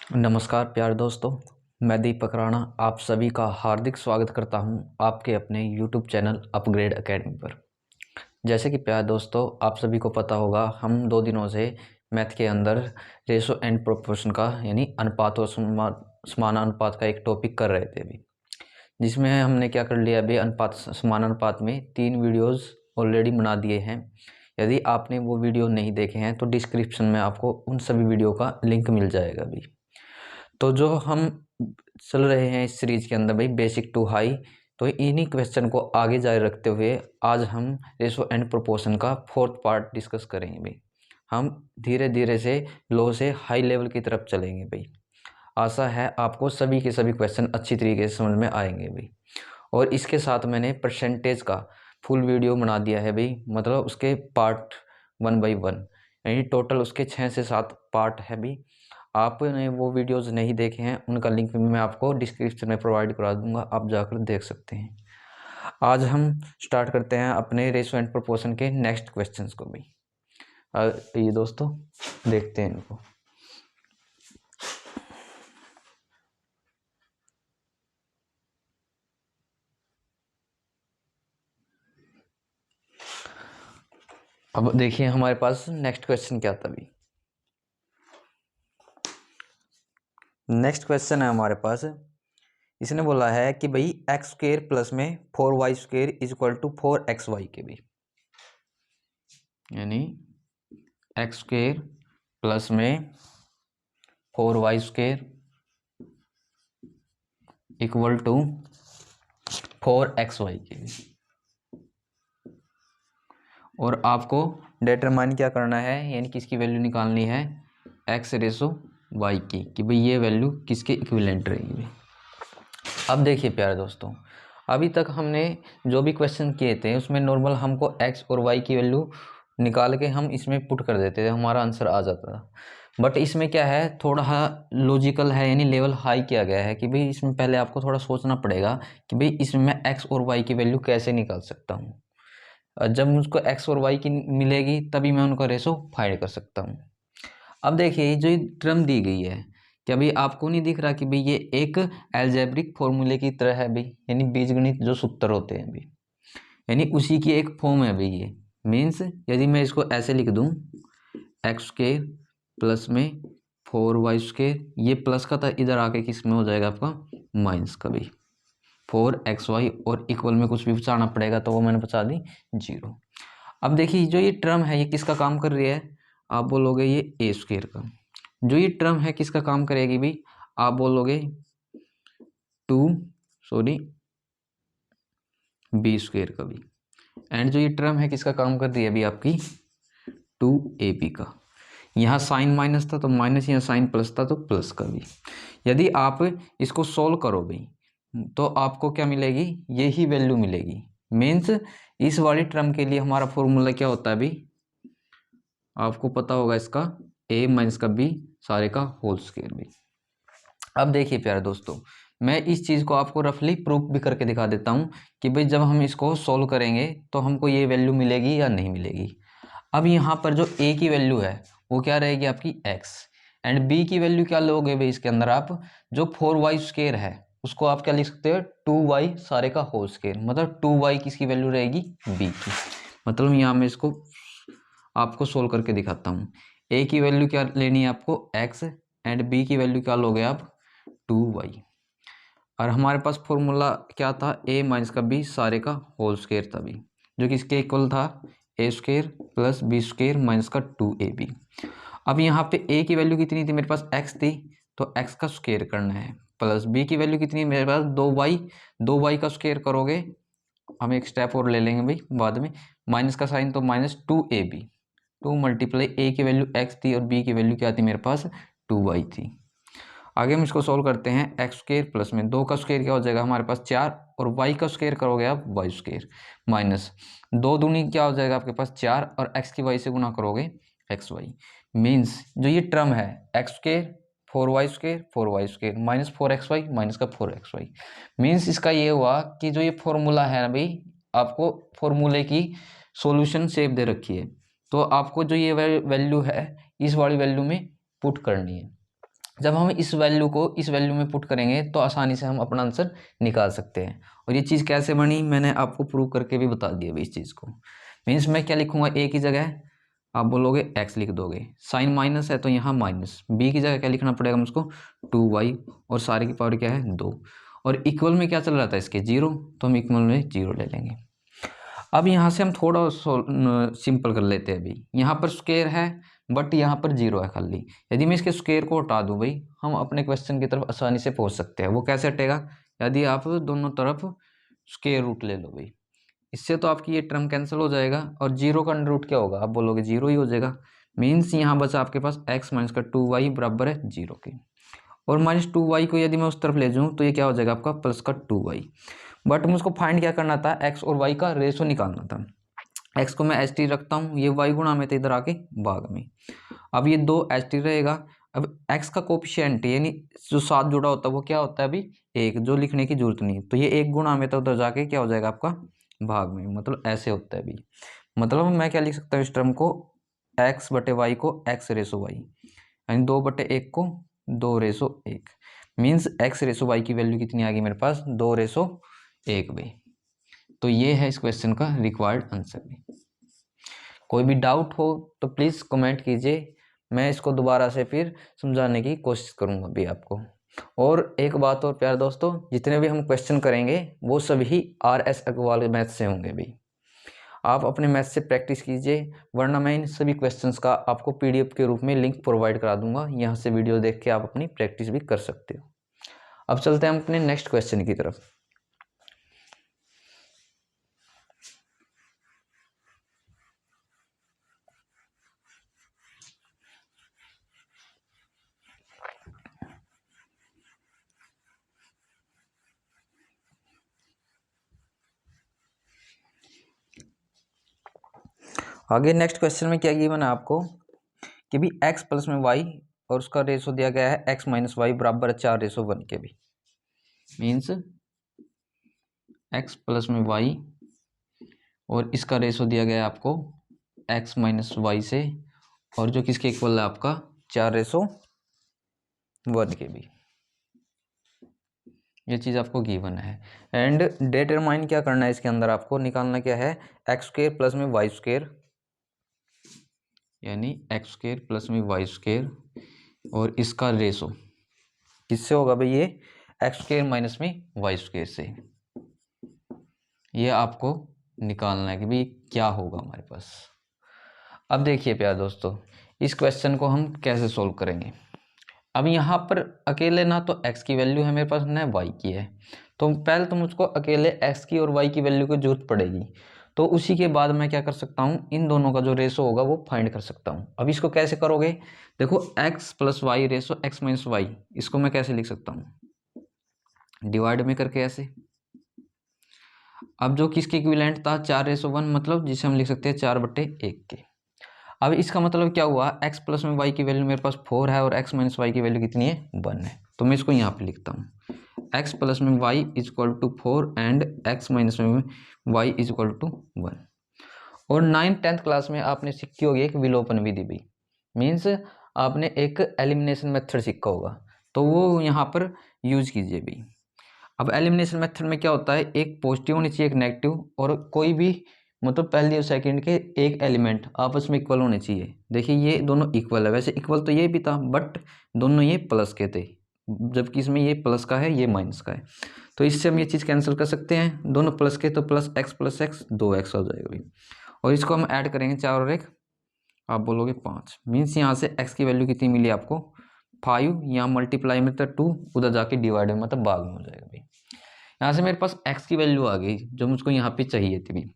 नमस्कार प्यारे दोस्तों, मैं दीपक राणा आप सभी का हार्दिक स्वागत करता हूं आपके अपने YouTube चैनल अपग्रेड एकेडमी पर। जैसे कि प्यारे दोस्तों, आप सभी को पता होगा हम 2 दिनों से मैथ के अंदर रेशो एंड प्रोपोर्शन का यानी अनुपात और समानानुपात का एक टॉपिक कर रहे थे अभी, जिसमें हमने क्या कर लिया अभी अनुपात समानानुपात में 3 वीडियोज़ ऑलरेडी बना दिए हैं। यदि आपने वो वीडियो नहीं देखे हैं तो डिस्क्रिप्शन में आपको उन सभी वीडियो का लिंक मिल जाएगा अभी। तो जो हम चल रहे हैं इस सीरीज के अंदर भाई बेसिक टू हाई, तो इन्हीं क्वेश्चन को आगे जारी रखते हुए आज हम रेशो एंड प्रोपोर्शन का 4th पार्ट डिस्कस करेंगे भाई। हम धीरे धीरे से लो से हाई लेवल की तरफ चलेंगे भाई। आशा है आपको सभी के सभी क्वेश्चन अच्छी तरीके से समझ में आएंगे भाई। और इसके साथ मैंने परसेंटेज का फुल वीडियो बना दिया है भाई, मतलब उसके पार्ट 1 बाई 1, यानी टोटल उसके 6 से 7 पार्ट है भाई। आपने वो वीडियोज़ नहीं देखे हैं उनका लिंक भी मैं आपको डिस्क्रिप्शन में प्रोवाइड करा दूंगा, आप जाकर देख सकते हैं। आज हम स्टार्ट करते हैं अपने रेशो एंड प्रोपोर्शन के नेक्स्ट क्वेश्चंस को भी। ये दोस्तों देखते हैं इनको। अब देखिए हमारे पास नेक्स्ट क्वेश्चन क्या था अभी। नेक्स्ट क्वेश्चन है हमारे पास, इसने बोला है कि भाई एक्स स्क्वेयर प्लस में 4y square is equal to 4xy के भी, यानी एक्स स्क्वेयर प्लस में 4y square equal to 4xy के भी। और आपको डिटरमाइन क्या करना है, यानी किसकी वैल्यू निकालनी है x रेशो y की, कि भाई ये वैल्यू किसके इक्विवेलेंट रहेगी। अब देखिए प्यारे दोस्तों, अभी तक हमने जो भी क्वेश्चन किए थे उसमें नॉर्मल हमको x और y की वैल्यू निकाल के हम इसमें पुट कर देते थे, हमारा आंसर आ जाता था। बट इसमें क्या है, थोड़ा लॉजिकल है, यानी लेवल हाई किया गया है कि भाई इसमें पहले आपको थोड़ा सोचना पड़ेगा कि भाई इसमें मैं x और y की वैल्यू कैसे निकाल सकता हूँ। जब मुझको x और y की मिलेगी तभी मैं उनका रेशो फाइंड कर सकता हूँ। अब देखिए जो टर्म दी गई है, क्या भाई आपको नहीं दिख रहा कि भाई ये एक एल्जेब्रिक फॉर्मूले की तरह है भाई, यानी बीजगणित जो सूत्र होते हैं भाई, यानी उसी की एक फॉर्म है भाई। ये मीन्स यदि मैं इसको ऐसे लिख दूं एक्स स्क्वेयर प्लस में 4y स्क्वेयर, ये प्लस का था इधर आके किस में हो जाएगा आपका माइनस का भाई 4xy, और इक्वल में कुछ भी बचाना पड़ेगा तो वो मैंने बचा दी 0। अब देखिए जो ये टर्म है ये किसका काम कर रही है, आप बोलोगे ये ए स्क्वेयर का। जो ये टर्म है किसका काम करेगी भाई, आप बोलोगे बी स्क्वेयर का भी। एंड जो ये टर्म है किसका काम कर रही है अभी आपकी 2ab का। यहाँ साइन माइनस था तो माइनस, यहाँ साइन प्लस था तो प्लस का भी। यदि आप इसको सोल्व करो भाई तो आपको क्या मिलेगी, यही वैल्यू मिलेगी। मीन्स इस वाली टर्म के लिए हमारा फॉर्मूला क्या होता है अभी, आपको पता होगा इसका a माइनस का b सारे का होल स्क्वायर भी। अब देखिए प्यारे दोस्तों, मैं इस चीज़ को आपको रफली प्रूफ भी करके दिखा देता हूँ कि भाई जब हम इसको सोल्व करेंगे तो हमको ये वैल्यू मिलेगी या नहीं मिलेगी। अब यहाँ पर जो a की वैल्यू है वो क्या रहेगी आपकी x, एंड b की वैल्यू क्या लोगे भाई इसके अंदर आप, जो 4y स्क्वायर है उसको आप क्या लिख सकते हो 2y सारे का होल स्क्वायर, मतलब 2y किसकी वैल्यू रहेगी b की। मतलब यहाँ मैं इसको आपको सोल्व करके दिखाता हूँ। a की वैल्यू क्या लेनी है आपको x, एंड b की वैल्यू क्या लोगे आप 2y। और हमारे पास फॉर्मूला क्या था a माइनस का b सारे का होल स्क्वायर था भी, जो किसके इक्वल था a square plus b square minus का 2ab। अब यहाँ पे a की वैल्यू कितनी थी मेरे पास x थी, तो x का स्क्वायर करना है, प्लस b की वैल्यू कितनी है मेरे पास 2y का स्क्वायर करोगे, हम एक स्टेप और ले लेंगे भाई बाद में, माइनस का साइन तो माइनस 2ab, 2 मल्टीप्लाई a की वैल्यू x थी और b की वैल्यू क्या थी मेरे पास 2y थी। आगे हम इसको सोल्व करते हैं, एक्स स्क्वायर प्लस में 2 का स्क्वायर क्या हो जाएगा हमारे पास 4, और y का स्क्वायर करोगे आप y स्क्वायर माइनस 2 दूनी क्या हो जाएगा आपके पास 4, और x की y से गुना करोगे xy। मीन्स जो ये टर्म है x square 4y square minus 4xy minus का 4xy, मीन्स इसका ये हुआ कि जो ये फॉर्मूला है ना भाई, आपको फॉर्मूले की सॉल्यूशन शेप दे रखी है, तो आपको जो ये वैल्यू है इस वाली वैल्यू में पुट करनी है। जब हम इस वैल्यू को इस वैल्यू में पुट करेंगे तो आसानी से हम अपना आंसर निकाल सकते हैं। और ये चीज़ कैसे बनी मैंने आपको प्रूव करके भी बता दिया भाई इस चीज़ को। मीन्स मैं क्या लिखूंगा, ए की जगह आप बोलोगे एक्स लिख दोगे, साइन माइनस है तो यहाँ माइनस, बी की जगह क्या लिखना पड़ेगा मुझको 2y, और सारे की पावर क्या है 2, और इक्वल में क्या चल रहा था इसके 0, तो हम इक्वल में 0 ले लेंगे। अब यहाँ से हम थोड़ा सिंपल कर लेते हैं। अभी यहाँ पर स्क्वायर है बट यहाँ पर 0 है खाली। यदि मैं इसके स्क्वायर को हटा दूँ भाई, हम अपने क्वेश्चन की तरफ आसानी से पहुँच सकते हैं। वो कैसे हटेगा, यदि आप दोनों तरफ स्क्वायर रूट ले लो भाई, इससे तो आपकी ये टर्म कैंसिल हो जाएगा, और 0 का अंडर रूट क्या होगा, आप बोलोगे 0 ही हो जाएगा। मीन्स यहाँ बचा आपके पास x माइनस का 2y बराबर है 0 के, और माइनस 2y को यदि मैं उस तरफ ले जाऊँ तो ये क्या हो जाएगा आपका प्लस का 2y। बट मुझको फाइंड क्या करना था, x और y का रेशो निकालना था। x को मैं एच टी रखता हूँ, ये y गुणा में तो इधर आके भाग में। अब ये 2 एच टी रहेगा। अब x का कोफिशिएंट यानी जो साथ जुड़ा होता है वो क्या होता है अभी 1, जो लिखने की जरूरत नहीं, तो ये 1 गुणा में तो उधर जाके क्या हो जाएगा आपका भाग में, मतलब ऐसे होता है अभी। मतलब मैं क्या लिख सकता हूँ इस टर्म को, x बटे वाई को x रेसो वाई, यानी 2/1 को 2/1। मीन्स x रेसो वाई की वैल्यू कितनी आ गई मेरे पास 2/1 भाई। तो ये है इस क्वेश्चन का रिक्वायर्ड आंसर भी। कोई भी डाउट हो तो प्लीज़ कमेंट कीजिए, मैं इसको दोबारा से फिर समझाने की कोशिश करूँगा अभी आपको। और एक बात और प्यारे दोस्तों, जितने भी हम क्वेश्चन करेंगे वो सभी RS अग्रवाल मैथ से होंगे भी। आप अपने मैथ से प्रैक्टिस कीजिए, वरना मैं इन सभी क्वेश्चंस का आपको PDF के रूप में लिंक प्रोवाइड करा दूंगा, यहाँ से वीडियो देख के आप अपनी प्रैक्टिस भी कर सकते हो। अब चलते हैं हम अपने नेक्स्ट क्वेश्चन की तरफ। आगे नेक्स्ट क्वेश्चन में क्या गिवन है आपको कि भी x प्लस में y और उसका रेशो दिया गया है x माइनस वाई बराबर 4:1 के भी। मीन्स x प्लस में y और इसका रेशो दिया गया है आपको x माइनस वाई से, और जो किसके इक्वल है आपका 4:1 के भी। ये चीज़ आपको गिवन है। एंड डिटरमाइन क्या करना है, इसके अंदर आपको निकालना क्या है, एक्स स्क्वायर प्लस में वाई स्क्वायर, यानी एक्स स्क्वायर प्लस में वाई स्क्वायर, और इसका रेशो किससे होगा भाई, ये एक्स स्क्वायर माइनस में वाई स्क्वायर से। ये आपको निकालना है कि भाई क्या होगा हमारे पास। अब देखिए प्यारे दोस्तों, इस क्वेश्चन को हम कैसे सोल्व करेंगे। अब यहाँ पर अकेले ना तो x की वैल्यू है मेरे पास, ना y की है, तो पहले तो मुझको अकेले x की और y की वैल्यू की जरूरत पड़ेगी। तो उसी के बाद मैं क्या कर सकता हूँ, इन दोनों का जो रेशो होगा वो फाइंड कर सकता हूँ। अब इसको कैसे करोगे, देखो x plus y ratio x minus y, इसको मैं कैसे लिख सकता हूँ, डिवाइड में करके ऐसे। अब जो किसके इक्विवेलेंट था 4:1, मतलब जिसे हम लिख सकते हैं 4/1 के। अब इसका मतलब क्या हुआ, x प्लस में y की वैल्यू मेरे पास 4 है और x माइनस वाई की वैल्यू कितनी है 1 है, तो मैं इसको यहाँ पे लिखता हूँ x प्लस में y is equal to 4 and x minus में y इज इक्वल टू 1। और 9th-10th क्लास में आपने सीखी होगी एक विलोपन विधि भी, मीन्स आपने एक एलिमिनेशन मेथड सीखा होगा, तो वो यहाँ पर यूज कीजिए भी। अब एलिमिनेशन मेथड में क्या होता है, एक पॉजिटिव होनी चाहिए एक नेगेटिव, और कोई भी मतलब पहले और सेकंड के एक एलिमेंट आपस में इक्वल होने चाहिए। देखिए ये दोनों इक्वल है, वैसे इक्वल तो ये भी था बट दोनों ये प्लस के थे, जबकि इसमें ये प्लस का है ये माइनस का है, तो इससे हम ये चीज़ कैंसिल कर सकते हैं, दोनों प्लस के तो प्लस x 2x हो जाएगा भाई। और इसको हम ऐड करेंगे 4 और 1, आप बोलोगे 5। मीन्स यहाँ से x की वैल्यू कितनी मिली आपको 5, यहाँ मल्टीप्लाई में तो 2, उधर जाके डिवाइड में मतलब भाग में हो जाएगा भाई। यहाँ से मेरे पास x की वैल्यू आ गई जो मुझको यहाँ पे चाहिए थी भी,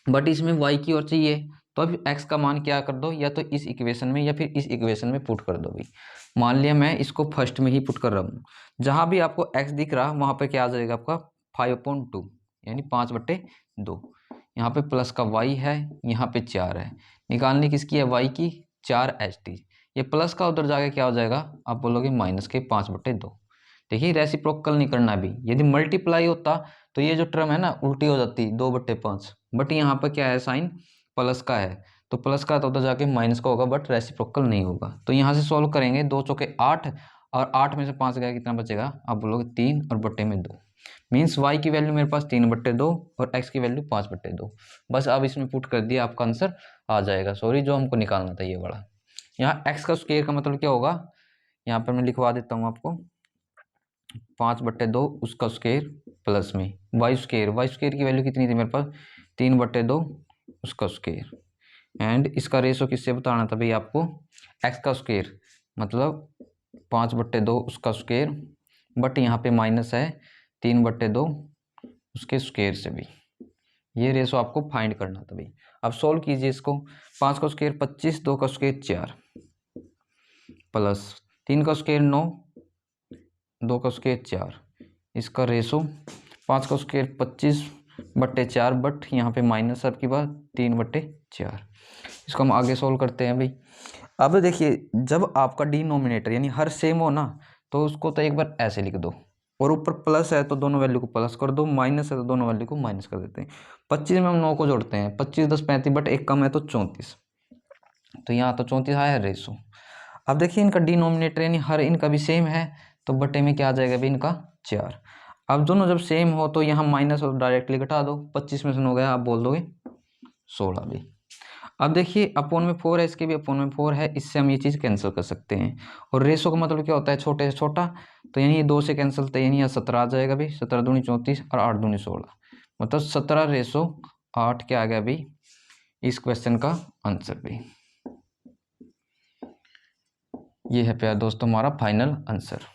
बट इसमें y की और चाहिए, तो अब x का मान क्या कर दो, या तो इस इक्वेशन में या फिर इस इक्वेशन में पुट कर दो भाई। मान लिया मैं इसको फर्स्ट में ही पुट कर रहा हूँ, जहाँ भी आपको x दिख रहा वहाँ पे क्या आ जाएगा आपका 5/2, यानी 5/2। यहाँ पे प्लस का y है, यहाँ पे 4 है, निकालनी किसकी है y की 4ht, ये प्लस का उधर जाके क्या हो जाएगा, आप बोलोगे माइनस के 5/2। देखिए रेसिप्रोकल नहीं करना भी, यदि मल्टीप्लाई होता तो ये जो टर्म है ना उल्टी हो जाती 2/5, बट यहाँ पर क्या है साइन प्लस का है, तो प्लस का तो उधर जाके माइनस का होगा, बट रेसिप्रोकल नहीं होगा। तो यहाँ से सॉल्व करेंगे, 2 चौके 8, और 8 में से 5 गया, कितना बचेगा? आप बोलोगे 3 और बट्टे में 2। मीन्स y की वैल्यू मेरे पास 3/2 और x की वैल्यू 5/2। बस अब इसमें पुट कर दिया, आपका आंसर आ जाएगा। सॉरी, जो हमको निकालना था ये वाला। यहाँ x का स्क्वायर का मतलब क्या होगा? यहाँ पर मैं लिखवा देता हूँ आपको, 5/2 उसका स्क्वायर प्लस में y स्क्वायर की वैल्यू कितनी थी मेरे पास? 3/2 उसका स्क्वायर। एंड इसका रेशो किससे बताना था भाई आपको? x का स्क्वायर मतलब 5/2 उसका स्क्वायर, बट यहाँ पे माइनस है 3/2 उसके स्क्वायर से भी। ये रेशो आपको फाइंड करना था भाई। अब सोल्व कीजिए इसको। 5 का स्क्वायर 25, 2 का स्क्वायर 4, प्लस 3 का स्क्वायर 9, 2 का स्क्वायर 4। इसका रेशो 5 का स्क्वायर 25/4, बट यहाँ पे माइनस आपकी बात 3/4। इसको हम आगे सोल्व करते हैं भाई। अब देखिए, जब आपका डिनोमिनेटर यानी हर सेम हो ना, तो उसको तो एक बार ऐसे लिख दो, और ऊपर प्लस है तो दोनों वैल्यू को प्लस कर दो, माइनस है तो दोनों वैल्यू को माइनस कर देते हैं। 25 में हम 9 को जोड़ते हैं, 25 10 35, बट एक कम है तो 34। तो यहाँ तो 34 आया रेशो। अब देखिए इनका डिनोमिनेटर यानी हर इनका भी सेम है, तो बटे में क्या आ जाएगा भाई? इनका 4। अब दोनों जब सेम हो तो यहाँ माइनस और डायरेक्टली घटा दो। 25 में से 9 गया, आप बोल दोगे 16 भी। अब देखिए अपोन में 4 है, इसके भी अपोन में 4 है, इससे हम ये चीज़ कैंसिल कर सकते हैं। और रेशो का मतलब क्या होता है? छोटे से छोटा। तो यानी ये 2 से कैंसिल, तो यानी यहाँ 17 आ जाएगा भाई। 17 दूनी 34 और 8 दूनी 16, मतलब 17/8 क्या आ गया भाई इस क्वेश्चन का आंसर भी। ये है प्यारे दोस्तों हमारा फाइनल आंसर।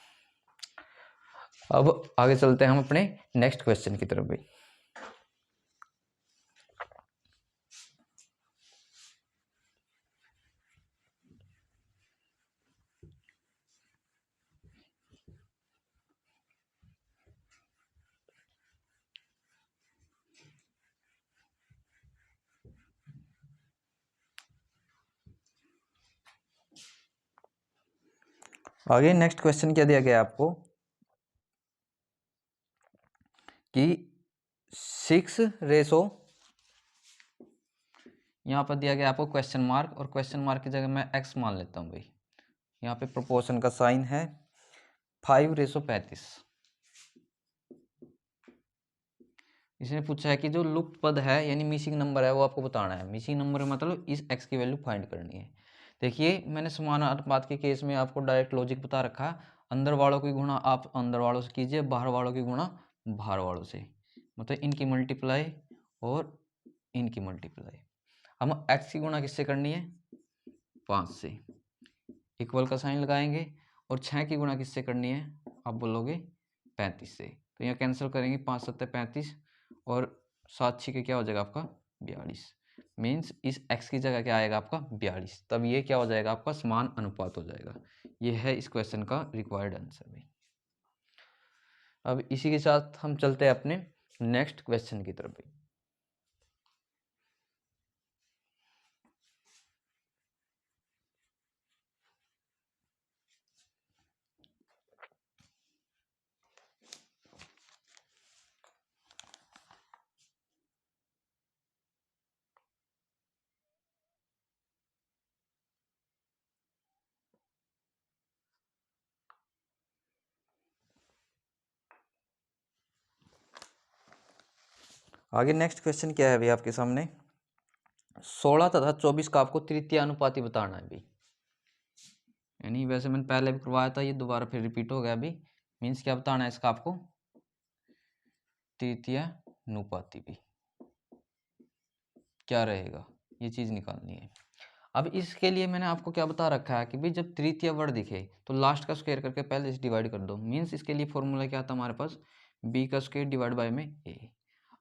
अब आगे चलते हैं हम अपने नेक्स्ट क्वेश्चन की तरफ भाई। आगे नेक्स्ट क्वेश्चन क्या दिया गया आपको कि 6 रेशो, यहाँ पर दिया गया आपको क्वेश्चन मार्क, और क्वेश्चन मार्क की जगह मैं x मान लेता हूँ भाई। यहाँ पे प्रोपोर्शन का साइन है 5/35। इसने पूछा है कि जो लुप्त पद है यानी मिसिंग नंबर है वो आपको बताना है। मिसिंग नंबर मतलब इस x की वैल्यू फाइंड करनी है। देखिए मैंने समान अनुपात के केस में आपको डायरेक्ट लॉजिक बता रखा है। अंदर वालों की गुणा आप अंदर वालों से कीजिए, बाहर वालों की गुणा बाहर वालों से, मतलब इनकी मल्टीप्लाई और इनकी मल्टीप्लाई। हम x की गुणा किससे करनी है? 5 से। इक्वल का साइन लगाएंगे। और 6 की गुणा किससे करनी है? आप बोलोगे 35 से। तो यहाँ कैंसिल करेंगे, 5 7 35 और 7 6 क्या हो जाएगा आपका? 42। मीन्स इस x की जगह क्या आएगा आपका? 42। तब ये क्या हो जाएगा आपका? समान अनुपात हो जाएगा। ये है इस क्वेश्चन का रिक्वायर्ड आंसर भाई। अब इसी के साथ हम चलते हैं अपने नेक्स्ट क्वेश्चन की तरफ भाई। आगे नेक्स्ट क्वेश्चन क्या है भाई आपके सामने? 16 तथा 24 का आपको तृतीय अनुपाती बताना है भाई। यानी वैसे मैंने पहले भी करवाया था, ये दोबारा फिर रिपीट हो गया अभी। मीन्स क्या बताना है इसका आपको? तृतीय अनुपाती भी क्या रहेगा, ये चीज़ निकालनी है। अब इसके लिए मैंने आपको क्या बता रखा है कि भाई जब तृतीय वर्ड दिखे तो लास्ट का स्क्वायर करके पहले इसे डिवाइड कर दो। मीन्स इसके लिए फॉर्मूला क्या था हमारे पास? b का स्क्वायर डिवाइड बाय में a।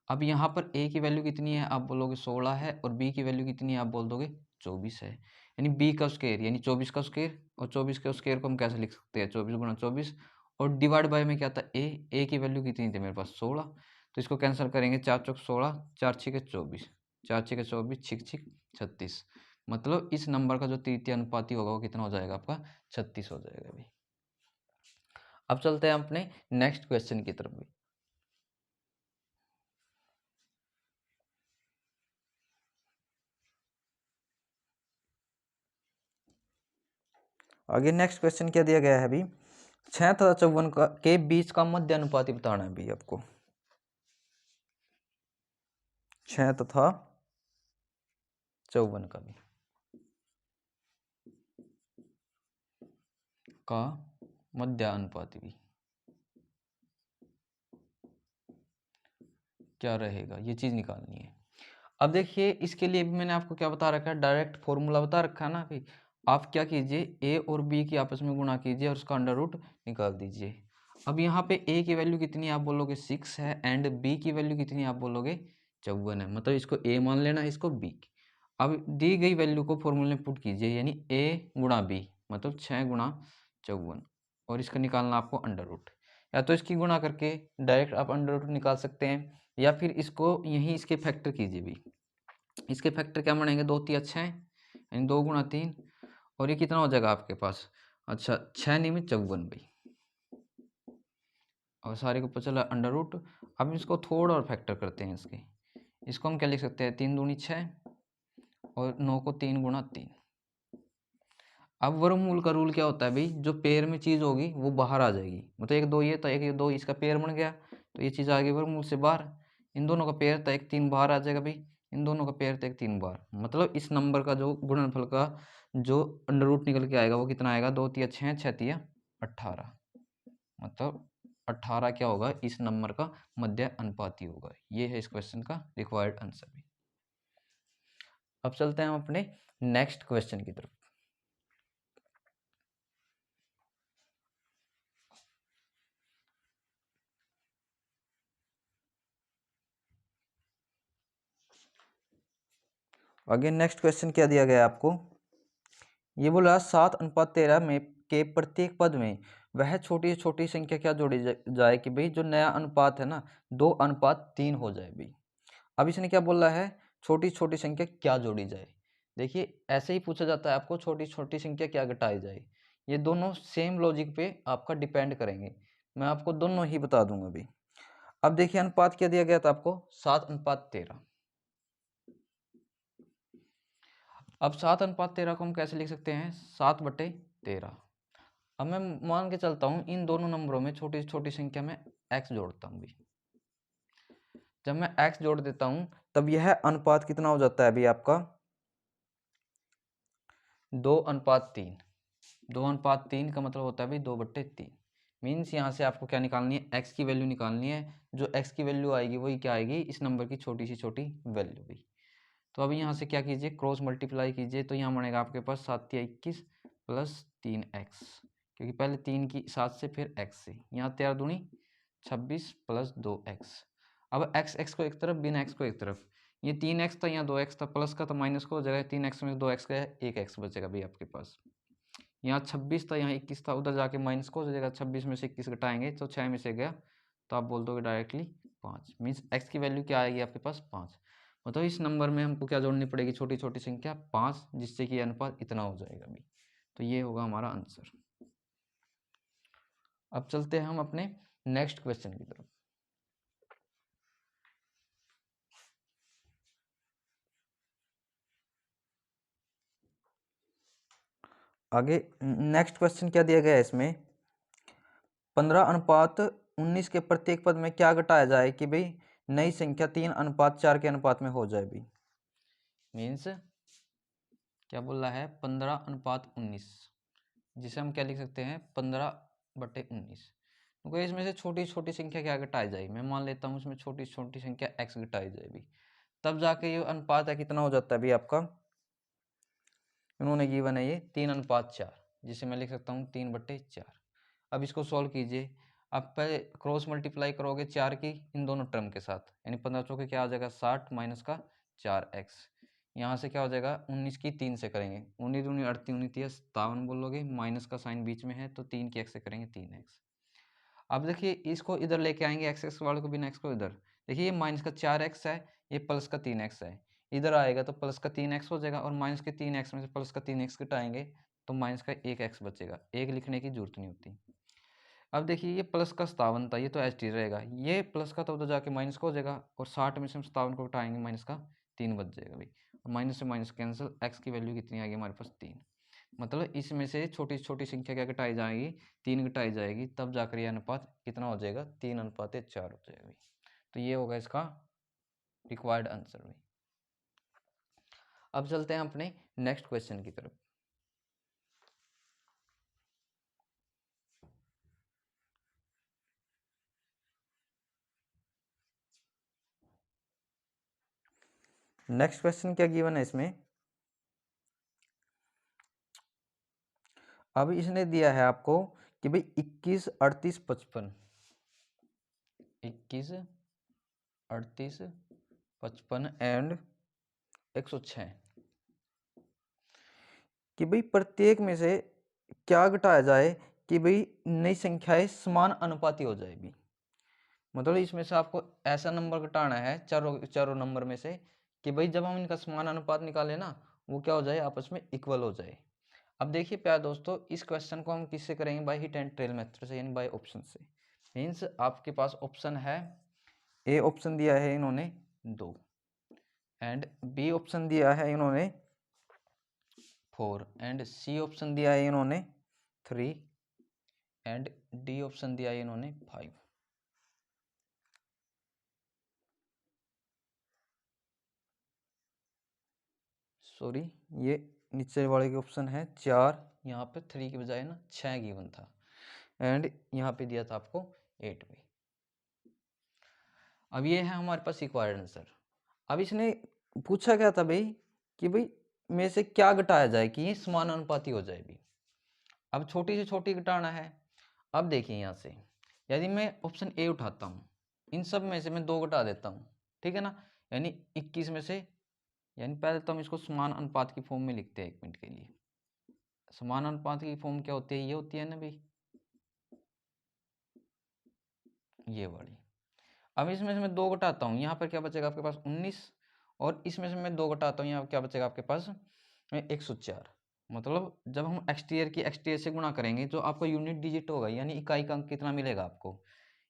अब यहाँ पर a की वैल्यू कितनी है? आप बोलोगे 16 है, और b की वैल्यू कितनी है? आप बोल दोगे 24 है। यानी b का स्क्वायर यानी 24 का स्क्वायर, और 24 के स्क्वायर को हम कैसे लिख सकते हैं? 24 गुणा 24, और डिवाइड बाय में क्या था? a की वैल्यू कितनी थी मेरे पास? 16। तो इसको कैंसिल करेंगे, 4 चौक 16, 4 छः 24, 4 छः 24, छिक छिक 36। मतलब इस नंबर का जो तृतीय अनुपाती होगा वो कितना हो जाएगा आपका? 36 हो जाएगा भाई। अब चलते हैं अपने नेक्स्ट क्वेश्चन की तरफ भी। आगे नेक्स्ट क्वेश्चन क्या दिया गया है अभी 6 तथा 54 का के बीच का मध्य अनुपात बताना है भाई आपको। 6 तथा 54 का भी का मध्य अनुपात भी क्या रहेगा, ये चीज निकालनी है। अब देखिए इसके लिए भी मैंने आपको क्या बता रखा है, डायरेक्ट फॉर्मूला बता रखा है ना भाई। आप क्या कीजिए, ए और बी की आपस में गुणा कीजिए और उसका अंडर रूट निकाल दीजिए। अब यहाँ पे ए की वैल्यू कितनी आप बोलोगे 6 है, एंड बी की वैल्यू कितनी आप बोलोगे 54 है, मतलब इसको ए मान लेना, इसको बी। अब दी गई वैल्यू को फॉर्मूले में पुट कीजिए, यानी ए गुणा बी मतलब 6 गुणा 54, और इसका निकालना आपको अंडर रूट। या तो इसकी गुणा करके डायरेक्ट आप अंडर रूट निकाल सकते हैं, या फिर इसको यहीं इसके फैक्टर कीजिए भी। इसके फैक्टर क्या बनेंगे, 2 3 6 यानी 2 गुणा 3, और ये कितना हो जाएगा आपके पास, अच्छा 6 निमित 54 भाई, और सारे को पता चला अंडर रूट। अब इसको थोड़ा और फैक्टर करते हैं इसको हम क्या लिख सकते हैं, 3 दूनी 6 और 9 को 3 गुणा 3। अब वर्गमूल का रूल क्या होता है भाई, जो पेयर में चीज होगी वो बाहर आ जाएगी, मतलब एक दो ये तो एक दो इसका पेयर बन गया, तो ये चीज आ गई वर्गमूल से बाहर। इन दोनों का पेयर था एक 3 बाहर आ जाएगा भाई, इन दोनों का पेयर था एक 3 बाहर, मतलब इस नंबर का जो गुणनफल का जो अंडर रूट निकल के आएगा वो कितना आएगा, 2 तिया 6 6 तिया 18, मतलब 18 क्या होगा, इस नंबर का मध्य अनुपाती होगा। ये है इस क्वेश्चन का रिक्वायर्ड आंसर भी। अब चलते हैं हम अपने नेक्स्ट क्वेश्चन की तरफ। आगे नेक्स्ट क्वेश्चन क्या दिया गया आपको, ये बोला 7:13 में के प्रत्येक पद में वह छोटी छोटी संख्या क्या जोड़ी जाए कि भाई जो नया अनुपात है ना 2:3 हो जाए भाई। अब इसने क्या बोला है, छोटी छोटी संख्या क्या जोड़ी जाए। देखिए ऐसे ही पूछा जाता है आपको, छोटी छोटी संख्या क्या घटाई जाए। ये दोनों सेम लॉजिक पे आपका डिपेंड करेंगे, मैं आपको दोनों ही बता दूंगा अभी। अब देखिए अनुपात क्या दिया गया था आपको, 7:13। अब 7:13 को हम कैसे लिख सकते हैं, 7/13। अब मैं मान के चलता हूं इन दोनों नंबरों में छोटी छोटी संख्या में x जोड़ता हूं भी। जब मैं x जोड़ देता हूं तब यह अनुपात कितना हो जाता है अभी आपका, 2:3। 2:3 का मतलब होता है भाई 2/3। मीन्स यहाँ से आपको क्या निकालनी है, x की वैल्यू निकालनी है। जो x की वैल्यू आएगी वही क्या आएगी, इस नंबर की छोटी सी छोटी वैल्यू भी। तो अभी यहाँ से क्या कीजिए, क्रॉस मल्टीप्लाई कीजिए, तो यहाँ बनेगा आपके पास 7 या 21 प्लस 3x, क्योंकि पहले 3 की 7 से फिर x से, यहाँ 13 दूनी 26 प्लस 2x। अब x को एक तरफ, बिना x को एक तरफ, ये 3x था यहाँ 2x था, प्लस का तो माइनस को हो जाएगा, 3x में 2x का है, 1x बचेगा भाई आपके पास। यहाँ 26 था यहाँ 21 था, उधर जाके माइनस को हो जाएगा, 26 में से 21 घटाएंगे तो 6 में से गया, तो आप बोल दोगे डायरेक्टली 5। मीन्स x की वैल्यू क्या आएगी आपके पास 5। मतलब इस नंबर में हमको क्या जोड़नी पड़ेगी, छोटी छोटी संख्या 5, जिससे कि अनुपात इतना हो जाएगा अभी। तो ये होगा हमारा आंसर। अब चलते हैं हम अपने नेक्स्ट क्वेश्चन की तरफ। आगे नेक्स्ट क्वेश्चन क्या दिया गया है इसमें, 15:19 के प्रत्येक पद में क्या घटाया जाए कि भाई नई संख्या 3:4 के अनुपात में हो जाए भी। मीन्स क्या बोल रहा है, 15:19, जिसे हम क्या लिख सकते हैं 15/19। तो इसमें से छोटी छोटी संख्या क्या घटाई जाएगी, मैं मान लेता हूँ इसमें छोटी छोटी संख्या x घटाई जाएगी, तब जाके ये अनुपात है कितना हो जाता है अभी आपका, इन्होंने गिवन है ये 3:4, जिसे मैं लिख सकता हूँ 3/4। अब इसको सॉल्व कीजिए, आप पहले क्रॉस मल्टीप्लाई करोगे 4 की इन दोनों टर्म के साथ, यानी 15 चौके क्या आ जाएगा 60 माइनस का 4x, यहाँ से क्या हो जाएगा 19 की 3 से करेंगे, 19 दूनी 38 19 57 बोलोगे, माइनस का साइन बीच में है तो 3 की x से करेंगे 3x। अब देखिए इसको इधर लेके आएंगे x वाले को, बिना x को इधर, देखिए ये माइनस का 4x है, ये प्लस का 3x है, इधर आएगा तो प्लस का 3x हो जाएगा, और माइनस के 3x में से प्लस का 3x घटाएंगे तो माइनस का 1x बचेगा, एक लिखने की जरूरत नहीं होती। अब देखिए ये प्लस का 57 था, ये तो एच टी रहेगा, ये प्लस का तो उधर जाके माइनस का हो जाएगा, और 60 में से हम 57 को घटाएंगे माइनस का 3 बच जाएगा भाई, और माइनस से माइनस कैंसिल, एक्स की वैल्यू कितनी आ गई हमारे पास 3। मतलब इसमें से छोटी छोटी संख्या क्या घटाई जाएगी, 3 घटाई जाएगी, तब जाकर यह अनुपात कितना हो जाएगा, 3:4 हो जाएगा भाई। तो ये होगा इसका रिक्वायर्ड आंसर भाई। अब चलते हैं अपने नेक्स्ट क्वेश्चन की तरफ। नेक्स्ट क्वेश्चन क्या गिवन है इसमें, अब इसने दिया है आपको कि भाई 21, 38, 55, 21, 38, 55 एंड 106 कि भाई प्रत्येक में से क्या घटाया जाए कि भाई नई संख्याएं समान अनुपाती हो जाए भी। मतलब इसमें से आपको ऐसा नंबर घटाना है चारों चारों नंबर में से कि भाई जब हम इनका समान अनुपात निकालें ना, वो क्या हो जाए, आपस में इक्वल हो जाए। अब देखिए प्यारे दोस्तों, इस क्वेश्चन को हम किससे करेंगे, by hit and trail method से, यानी बाय ऑप्शन से। मीन्स आपके पास ऑप्शन है, ए ऑप्शन दिया है इन्होंने 2 एंड बी ऑप्शन दिया है इन्होंने 4 एंड सी ऑप्शन दिया है इन्होंने 3 एंड डी ऑप्शन दिया है इन्होंने 5। सॉरी, ये नीचे वाले के ऑप्शन है 4, यहाँ पे 3 की बजाय ना 6 गिवन था एंड यहाँ पे दिया था आपको 8 भी। अब ये है हमारे पास रिक्वायर्ड आंसर। अब इसने पूछा क्या था भाई कि भाई में से क्या घटाया जाए कि ये समानुपाती हो जाए भी। अब छोटी से छोटी घटाना है। अब देखिए यहाँ से यदि मैं ऑप्शन ए उठाता हूँ, इन सब में से मैं 2 घटा देता हूँ, ठीक है ना, यानी 21 में से, यानी पहले तो हम इसको समान अनुपात की फॉर्म में लिखते हैं 1 मिनट के लिए। समान अनुपात की फॉर्म क्या होती है, ये होती है ना भाई, ये वाली। अब इसमें से मैं 2 घटाता हूँ, यहाँ पर क्या बचेगा आपके पास 19, और इसमें से मैं 2 घटाता हूँ, यहाँ क्या बचेगा आपके पास 104। मतलब जब हम एक्सटीरियर से गुणा करेंगे जो आपको यूनिट डिजिट होगा, यानी इकाई का अंक कितना मिलेगा आपको,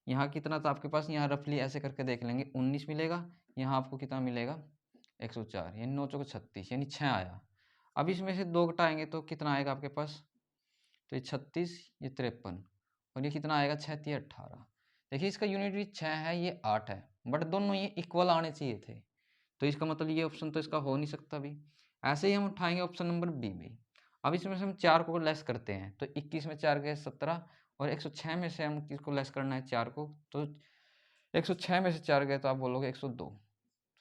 यहाँ कितना था आपके पास, यहाँ रफली ऐसे करके देख लेंगे 19 मिलेगा, यहाँ आपको कितना मिलेगा 104, यानी 9 चौके 36, यानी 6 आया। अब इसमें से 2 घटाएंगे तो कितना आएगा आपके पास, तो ये 36, ये 53, और ये कितना आएगा 6 3 18। देखिए इसका यूनिट भी 6 है, ये 8 है, बट दोनों ये इक्वल आने चाहिए थे, तो इसका मतलब ये ऑप्शन तो इसका हो नहीं सकता भी। ऐसे ही हम उठाएंगे ऑप्शन नंबर बी में। अब इसमें से हम 4 को लेस करते हैं, तो 21 में 4 गए 17, और 106 में से हम किसको लेस करना है 4 को, तो 106 में से 4 गए तो आप बोलोगे 102,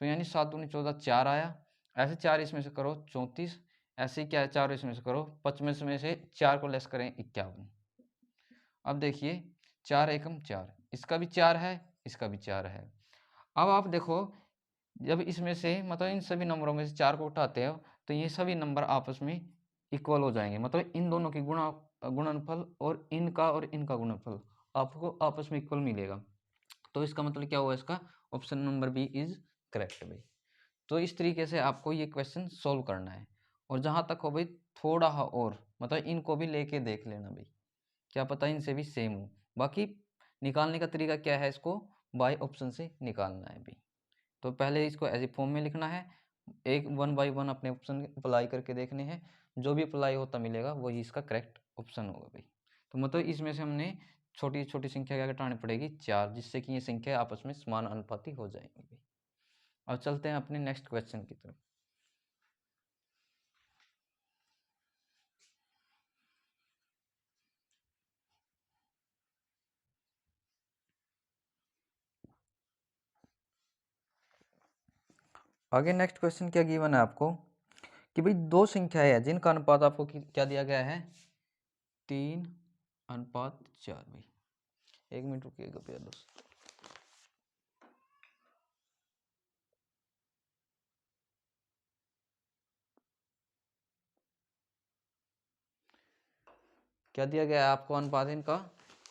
तो यानी 7 दूनी 14, 4 आया। ऐसे 4 इसमें से करो 34, ऐसे ही क्या है 4 इसमें से करो 55 में से 4 को लेस करें 51। अब देखिए 4 एकम 4, इसका भी 4 है, इसका भी 4 है। अब आप देखो जब इसमें से मतलब इन सभी नंबरों में से 4 को उठाते हो तो ये सभी नंबर आपस में इक्वल हो जाएंगे, मतलब इन दोनों की गुणनफल और इनका गुणनफल आपको आपस में इक्वल मिलेगा। तो इसका मतलब क्या हुआ, इसका option number B is correct भाई। तो इस तरीके से आपको ये क्वेश्चन सोल्व करना है, और जहाँ तक हो भाई थोड़ा और मतलब इनको भी लेके देख लेना भाई, क्या पता इनसे भी सेम हो। बाकी निकालने का तरीका क्या है, इसको बाय ऑप्शन से निकालना है भाई। तो पहले इसको एज ए फॉर्म में लिखना है, एक 1 बाई 1 अपने ऑप्शन अप्लाई करके देखने हैं, जो भी अप्लाई होता मिलेगा वही इसका करेक्ट ऑप्शन होगा भाई। तो मतलब इसमें से हमने छोटी छोटी संख्या क्या घटानी पड़ेगी 4, जिससे कि ये संख्या आपस में समान अनुपाती हो जाएंगी भाई। अब चलते हैं अपने नेक्स्ट क्वेश्चन की तरफ। आगे नेक्स्ट क्वेश्चन क्या गिवन है आपको कि भाई 2 संख्याएं हैं जिनका अनुपात आपको क्या दिया गया है, 3:4 भाई। 1 मिनट रुकिएगा भैया दोस्त। क्या दिया गया है आपको अनुपात इनका,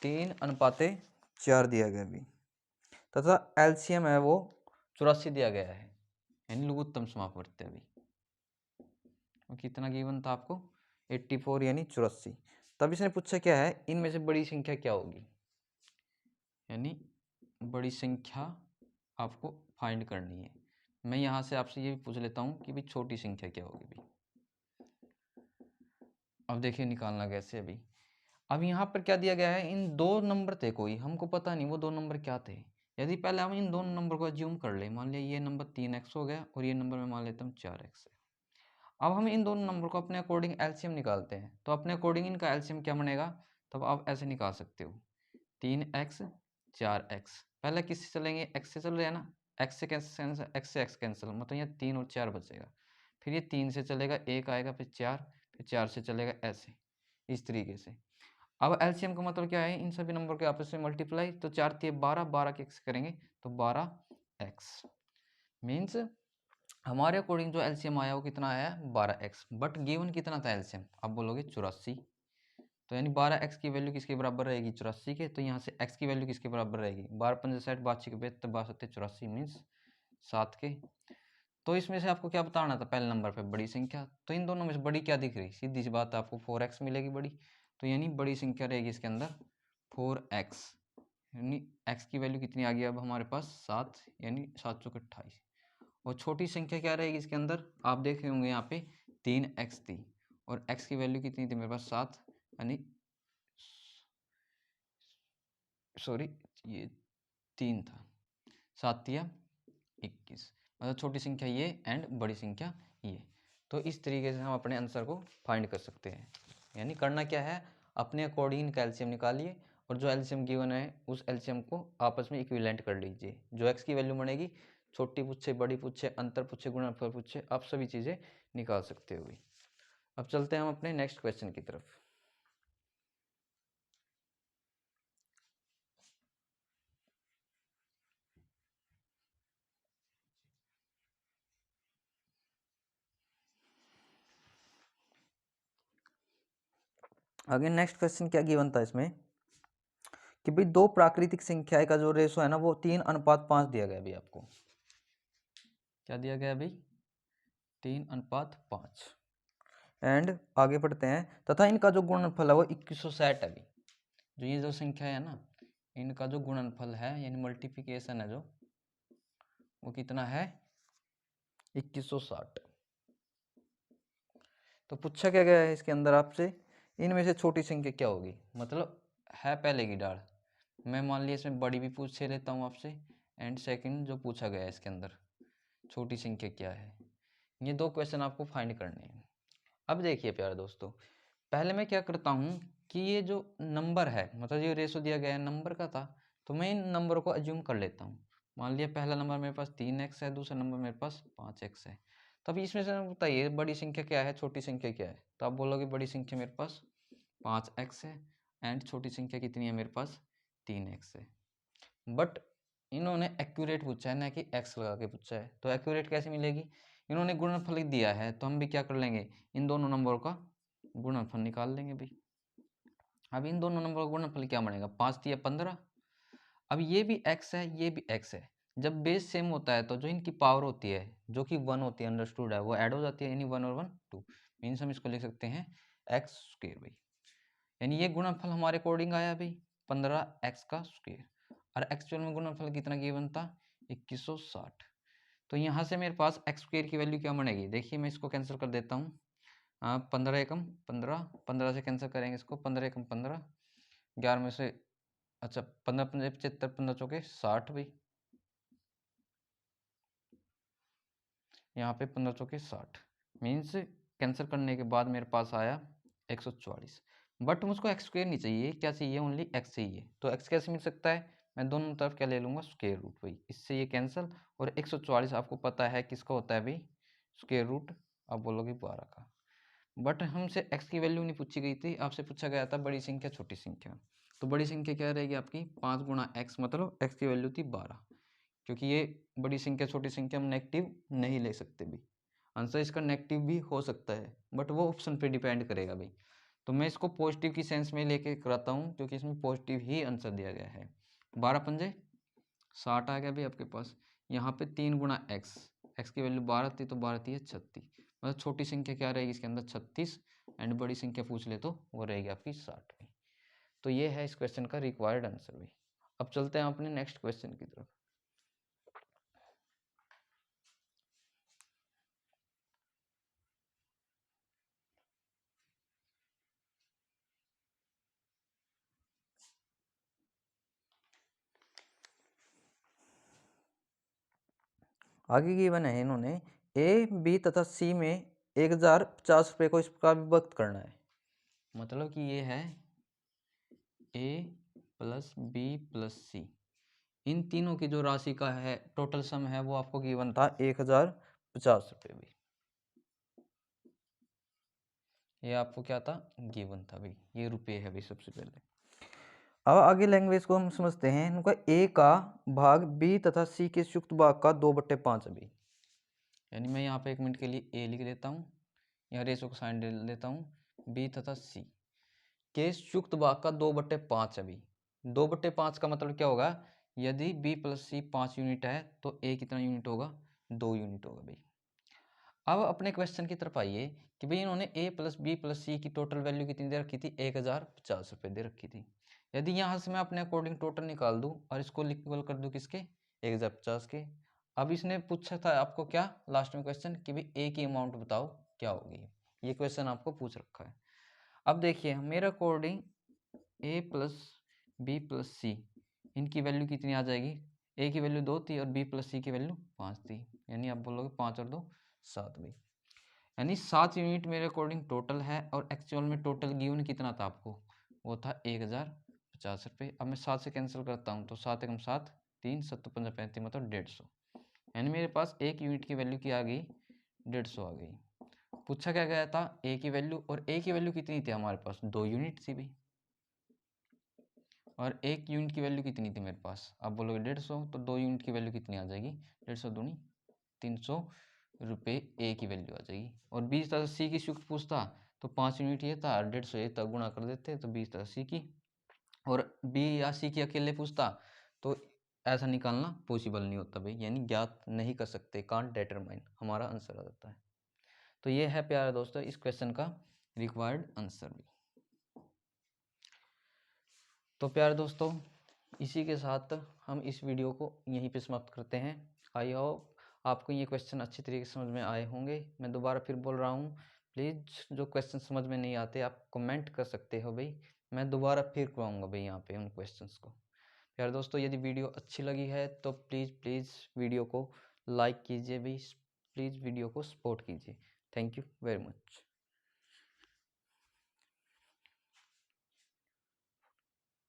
3:4 दिया गया अभी, तथा एलसीएम है वो 84 दिया गया है, यानी लघुत्तम समापवर्ती अभी। कितना गिवन था आपको 84, यानी 84। तब इसने पूछा क्या है, इनमें से बड़ी संख्या क्या होगी, यानी बड़ी संख्या आपको फाइंड करनी है। मैं यहाँ से आपसे ये भी पूछ लेता हूँ कि भाई छोटी संख्या क्या होगी भाई। अब देखिए निकालना कैसे अभी। अब यहाँ पर क्या दिया गया है, इन दो नंबर थे कोई, हमको पता नहीं वो दो नंबर क्या थे। यदि पहले हम इन दोनों नंबर को अज्यूम कर ले, मान लिया ये नंबर 3x हो गया और ये नंबर मैं मान लेता हूँ 4x है। अब हम इन दोनों नंबर को अपने अकॉर्डिंग एलसीएम निकालते हैं, तो अपने अकॉर्डिंग इनका एलसीएम क्या बनेगा, तब आप ऐसे निकाल सकते हो 3x 4x। पहले किससे चलेंगे, x से चल रहे हैं ना, x से कैंसिल, x से x कैंसिल, मतलब यहाँ 3 और 4 बचेगा। फिर ये 3 से चलेगा 1 आएगा, फिर 4, फिर 4 से चलेगा ऐसे, इस तरीके से। अब एलसीएम का मतलब क्या है, इन सभी नंबर के आपस में मल्टीप्लाई, तो 4 3 12, 12 के x करेंगे तो 12x। मीन्स हमारे अकॉर्डिंग जो एलसीएम आया वो कितना आया, 12x। बट गिवन कितना था एलसीएम, आप बोलोगे 84। तो यानी 12x की वैल्यू किसके बराबर रहेगी, 84 के। तो यहाँ से x की वैल्यू किसके बराबर रहेगी, 12 पंजे 60, 82 के 72, 62 84 मीन्स 7 के। तो इसमें से आपको क्या बताना था, पहले नंबर पे बड़ी संख्या। तो इन दोनों में से बड़ी क्या दिख रही, सीधी सी बात, आपको 4x मिलेगी बड़ी। तो यानी बड़ी संख्या रहेगी इसके अंदर 4x। यानी x की वैल्यू कितनी आ गई अब हमारे पास, 7, यानी 7 चौके 28। और छोटी संख्या क्या रहेगी इसके अंदर, आप देख रहे होंगे यहाँ पे 3x थी, और x की वैल्यू कितनी थी मेरे पास 7, यानी सॉरी ये 3 था, 7 या 21। मतलब छोटी संख्या ये एंड बड़ी संख्या ये। तो इस तरीके से हम अपने आंसर को फाइंड कर सकते हैं। यानी करना क्या है, अपने अकॉर्डिंग का एलसीएम निकालिए, और जो एलसीएम गिवन है उस एलसीएम को आपस में इक्विवेलेंट कर लीजिए। जो एक्स की वैल्यू बनेगी, छोटी पूछे, बड़ी पूछे, अंतर पूछे, गुणनफल पूछे, आप सभी चीज़ें निकाल सकते हो। अब चलते हैं हम अपने नेक्स्ट क्वेश्चन की तरफ। आगे नेक्स्ट क्वेश्चन क्या गिवन था इसमें, कि भाई दो प्राकृतिक संख्याएं का जो रेशो है ना वो 3:5 दिया गया। अभी आपको क्या दिया गया अभी, 3:5। एंड आगे बढ़ते हैं, तथा इनका जो गुणनफल है वो 2160 है। अभी जो ये जो संख्या है ना, इनका जो गुणनफल है यानी मल्टीप्लिकेशन है जो, वो कितना है, 2160। तो पूछा क्या गया है इसके अंदर आपसे, इनमें से छोटी संख्या क्या होगी, मतलब है पहले की डाल। मैं मान लिया इसमें बड़ी भी पूछ लेता हूँ आपसे, एंड सेकंड जो पूछा गया है इसके अंदर छोटी संख्या क्या है। ये दो क्वेश्चन आपको फाइंड करने हैं। अब देखिए प्यारे दोस्तों, पहले मैं क्या करता हूँ कि ये जो नंबर है, मतलब ये रेशो दिया गया है नंबर का था, तो मैं इन नंबर को अज्यूम कर लेता हूँ। मान लिया पहला नंबर मेरे पास 3x है, दूसरा नंबर मेरे पास 5x है। तब इसमें से बताइए बड़ी संख्या क्या है, छोटी संख्या क्या है। तो आप बोलोगे बड़ी संख्या मेरे पास 5x है, एंड छोटी संख्या कितनी है मेरे पास 3x है। बट इन्होंने एक्यूरेट पूछा है ना कि x लगा के पूछा है, तो एक्यूरेट कैसे मिलेगी, इन्होंने गुणनफल दिया है, तो हम भी क्या कर लेंगे, इन दोनों नंबरों का गुणनफल निकाल लेंगे भाई। अब इन दोनों नंबर का गुणनफल क्या बनेगा, 5 या 15। अब ये भी x है, ये भी x है। जब बेस सेम होता है तो जो इनकी पावर होती है, जो कि 1 होती है, अंडरस्टूड है, वो ऐड हो जाती है, यानी 1 और 1 2। मीन्स हम इसको लिख सकते हैं x² भाई। यानी ये गुणनफल हमारे अकॉर्डिंग आया भाई 15x का स्क्वायर। और एक्चुअल में गुणनफल कितना गिवन था, 2160। तो यहाँ से मेरे पास x² की वैल्यू क्या बनेगी, देखिए मैं इसको कैंसिल कर देता हूँ। 15 एकम 15, 15 से कैंसिल करेंगे इसको, 15 एकम 15, 11 में से, अच्छा 15 पंजे 75, 15 चौके 60 भाई, यहाँ पे 15 चौके 60। मीन्स कैंसिल करने के बाद मेरे पास आया 144। बट मुझको x² नहीं चाहिए, क्या चाहिए, ओनली x चाहिए। तो x कैसे मिल सकता है, मैं दोनों तरफ क्या ले लूँगा, स्क्वायर रूट भाई, इससे ये कैंसिल। और 144 आपको पता है किसका होता है भाई, स्क्वायर रूट, आप बोलोगे 12 का। बट हमसे x की वैल्यू नहीं पूछी गई थी, आपसे पूछा गया था बड़ी संख्या छोटी संख्या। तो बड़ी संख्या क्या रहेगी आपकी, 5 गुणा x, मतलब x की वैल्यू थी 12। क्योंकि ये बड़ी संख्या छोटी संख्या हम नेगेटिव नहीं ले सकते भी, आंसर इसका नेगेटिव भी हो सकता है, बट वो ऑप्शन पे डिपेंड करेगा भाई। तो मैं इसको पॉजिटिव की सेंस में लेके कराता हूँ, क्योंकि इसमें पॉजिटिव ही आंसर दिया गया है। 12 पंजे 60 आ गया भाई आपके पास। यहाँ पे 3 गुणा एक्स, एक्स की वैल्यू 12 थी, तो 12 थी 36। मतलब छोटी संख्या क्या रहेगी इसके अंदर 36, एंड बड़ी संख्या पूछ ले तो वो रहेगी आपकी 60 भाई। तो ये है इस क्वेश्चन का रिक्वायर्ड आंसर भाई। अब चलते हैं अपने नेक्स्ट क्वेश्चन की तरफ। आगे गिवन है इन्होंने ए बी तथा सी में 1050 रुपये को इसका विभक्त करना है। मतलब कि ये है ए प्लस बी प्लस सी, इन तीनों की जो राशि का है टोटल सम है वो आपको गिवन था 1050 रुपये भी। ये आपको क्या था, गिवन था भाई, ये रुपये है भाई सबसे पहले। अब आगे लैंग्वेज को हम समझते हैं। इनका ए का भाग बी तथा सी के संयुक्त भाग का 2/5 अभी, यानी मैं यहाँ पे 1 मिनट के लिए ए लिख देता हूँ, यहाँ रेशो को साइन दे देता हूँ, बी तथा सी के संयुक्त भाग का 2/5 अभी। 2/5 का मतलब क्या होगा, यदि b प्लस सी 5 यूनिट है तो a कितना यूनिट होगा, 2 यूनिट होगा भाई। अब अपने क्वेश्चन की तरफ आइए कि भाई इन्होंने a प्लस बी प्लस सी की टोटल वैल्यू कितनी दे रखी थी, 1050 रुपये दे रखी थी। यदि यहाँ से मैं अपने अकॉर्डिंग टोटल निकाल दूँ और इसको इक्वल कर दूँ किसके, 1050 के। अब इसने पूछा था आपको क्या लास्ट में क्वेश्चन कि भाई a की अमाउंट बताओ क्या होगी, ये क्वेश्चन आपको पूछ रखा है। अब देखिए मेरे according a plus B plus C इनकी वैल्यू कितनी आ जाएगी, a की वैल्यू 2 थी और b प्लस सी की वैल्यू 5 थी, यानी आप बोलोगे 5 और 2 7 भाई, यानी 7 यूनिट मेरे अकॉर्डिंग टोटल है। और एक्चुअल में टोटल गिवन कितना था आपको, वो था 1050 रुपये। अब मैं 7 से कैंसिल करता हूँ तो 7 एकम 7, 3 7 5 35 मतलब 150, यानी मेरे पास 1 यूनिट की वैल्यू की आ गई 150 आ गई। पूछा क्या गया था a की वैल्यू, और a की वैल्यू कितनी थी हमारे पास, 2 यूनिट थी भाई, और 1 यूनिट की वैल्यू कितनी थी मेरे पास, आप बोलोगे 150, तो 2 यूनिट की वैल्यू कितनी आ जाएगी, 150 दूनी 300 रुपये ए की वैल्यू आ जाएगी। और 20 तरह सी की संयुक्त पूछता तो 5 यूनिट ये था, 150 ये था, गुणा कर देते तो 20 तरह सी की, और बी या सी की अकेले पूछता तो ऐसा निकालना पॉसिबल नहीं होता भाई, यानी ज्ञात नहीं कर सकते, कांट डिटरमाइन, हमारा आंसर आ जाता है। तो ये है प्यारे दोस्तों इस क्वेश्चन का रिक्वायर्ड आंसर भी। तो प्यारे दोस्तों इसी के साथ हम इस वीडियो को यहीं पे समाप्त करते हैं। आई होप आपको ये क्वेश्चन अच्छी तरीके से समझ में आए होंगे। मैं दोबारा फिर बोल रहा हूँ, प्लीज़ जो क्वेश्चन समझ में नहीं आते आप कमेंट कर सकते हो भाई, मैं दोबारा फिर करवाऊँगा भाई यहाँ पे उन क्वेश्चंस को। प्यारे दोस्तों यदि वीडियो अच्छी लगी है तो प्लीज़ वीडियो को लाइक कीजिए भाई, प्लीज़ वीडियो को सपोर्ट कीजिए। Thank you very much.